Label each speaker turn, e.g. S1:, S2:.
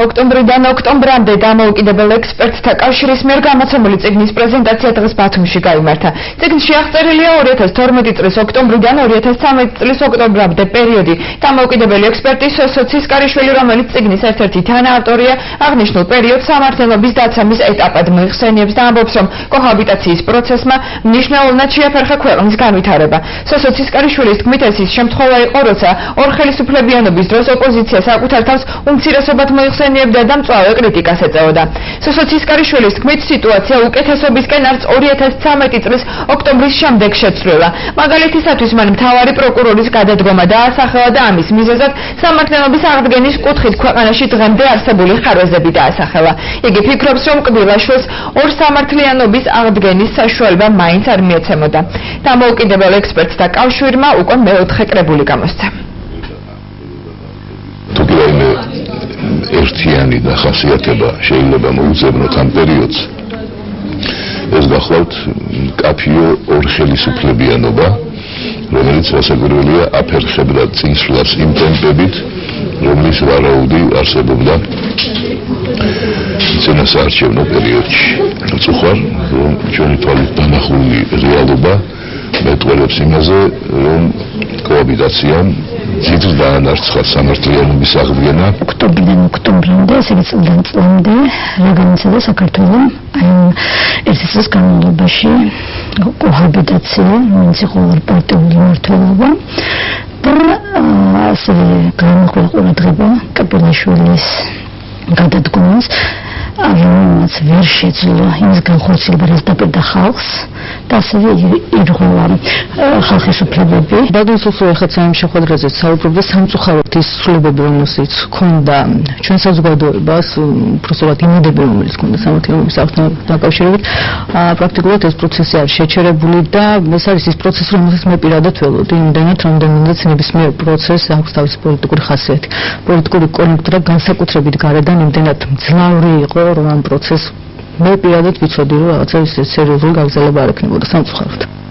S1: ოქტომბრიდან ოქტომბრამდე დამოუკიდებელ ექსპერტთა კავშირის მიერ გამოცემული წიგნის პრეზენტაცია დღეს ბათუმში გაიმართა. წიგნში აღწერილია 2012 წლის ოქტომბრიდან 2013 წლის ოქტომბრამდე პერიოდი. დამოუკიდებელი ექსპერტი სოსო ცისკარიშვილი, რომელიც წიგნის ერთ-ერთი თანაავტორია, აღნიშნულ პერიოდს სამართლიანობის დაცემის ეტაპად მოიხსენიებს და ამბობს, რომ კოჰაბიტაციის პროცესმა მნიშვნელოვნად შეაფერხა ქვეყნის განვითარება. სოსო ცისკარიშვილის თქმით, ეს ის შემთხვევა იყო, როცა ორ ხელისუფლებიანობის დროს ოპოზიცია საკუთარ თავს უმცირესობად მოიხსენიებდა და მწვავე კრიტიკას ეწეოდა. სოსო ცისკარიშვილის თქმით, სიტუაცია უკეთესობისკენ არც 2013 წლის ოქტომბრის შემდეგ შეცვლილა. მაგალითისათვის მან მთავარი პროკურორის გადადგომა დაასახელა და ამის მიზეზად სამართლიანობის აღდგენის კუთხით ქვეყანაში დღემდე არსებული ხარვეზები დაასახელა. იგი ფიქრობს, რომ კბილაშვილს ორ სამართლიანობის აღდგენის საშუალება მაინც არ მიეცემოდა. დამოუკიდებელ ექსპერტთა კავშირმა უკვე მეოთხე კრებული გამოსცა.
S2: ერთიანი დახასიათება შეიძლება მოუწევნოთ ამ პერიოდს. ეს გახლავთ მკაფიო ორხელისუფლებიანობა, რომელიც რასაკვირველია აფერხებდა წინსვლას იმ ტემპებით, რომლის ვარაუდი არსებობდა წინასაარჩევნო პერიოდში. წუხარ, რომ ჩვენი თვალით დანახული რეალობა მეტყველებს იმაზე, რომ კოაბიტაციამ ძირს დაანარცხა სამართლიანობის აღდგენა.
S3: ოქტომბრიდან ოქტომბრამდე, ესე იგი წლიდან წლამდე, რა განიცადა საქართველოს ერთი წლის განმავლობაში კოჰაბიტაცია, რომელიც იყო პარტიული მმართველობა და ასევე გამოყო ყურადღება კაბილაშვილის გადადგომას, რომელიც ვერ შეძლო იმის განხორციელება, რაც დაპირდა ხალხს და ასევე ირღვევა ხალხის უფლებები.
S4: ბაგინსულსო ეხაც ამ შეხვედრაზე საუბრობდა სამწუხაროდ ის ცვლილებები, რომელსაც ჰქონდა ჩვენ საზოგადოებას, უბრალოდ იმედები, რომელიც ჰქონდა სამართლიანობის აღდგენასთან დაკავშირებით, პრაქტიკულად ეს პროცესი არის შეჩერებული და ეს არის ის პროცესი, რომელსაც მე პირადად ველოდი, იმდენად, რამდენადაც ნებისმიერ პროცესს აქვს თავისი პოლიტიკური ხასიათი. პოლიტიკური კონიუნქტურა განსაკუთრებით გარედან იმდენად მძლავრი იყო, რომ ამ პროცესს მე პირადად ვიცოდი, რომ რაღაცა ის სერიოზული გაგრძელება არ ექნებოდა სამწუხაროდ.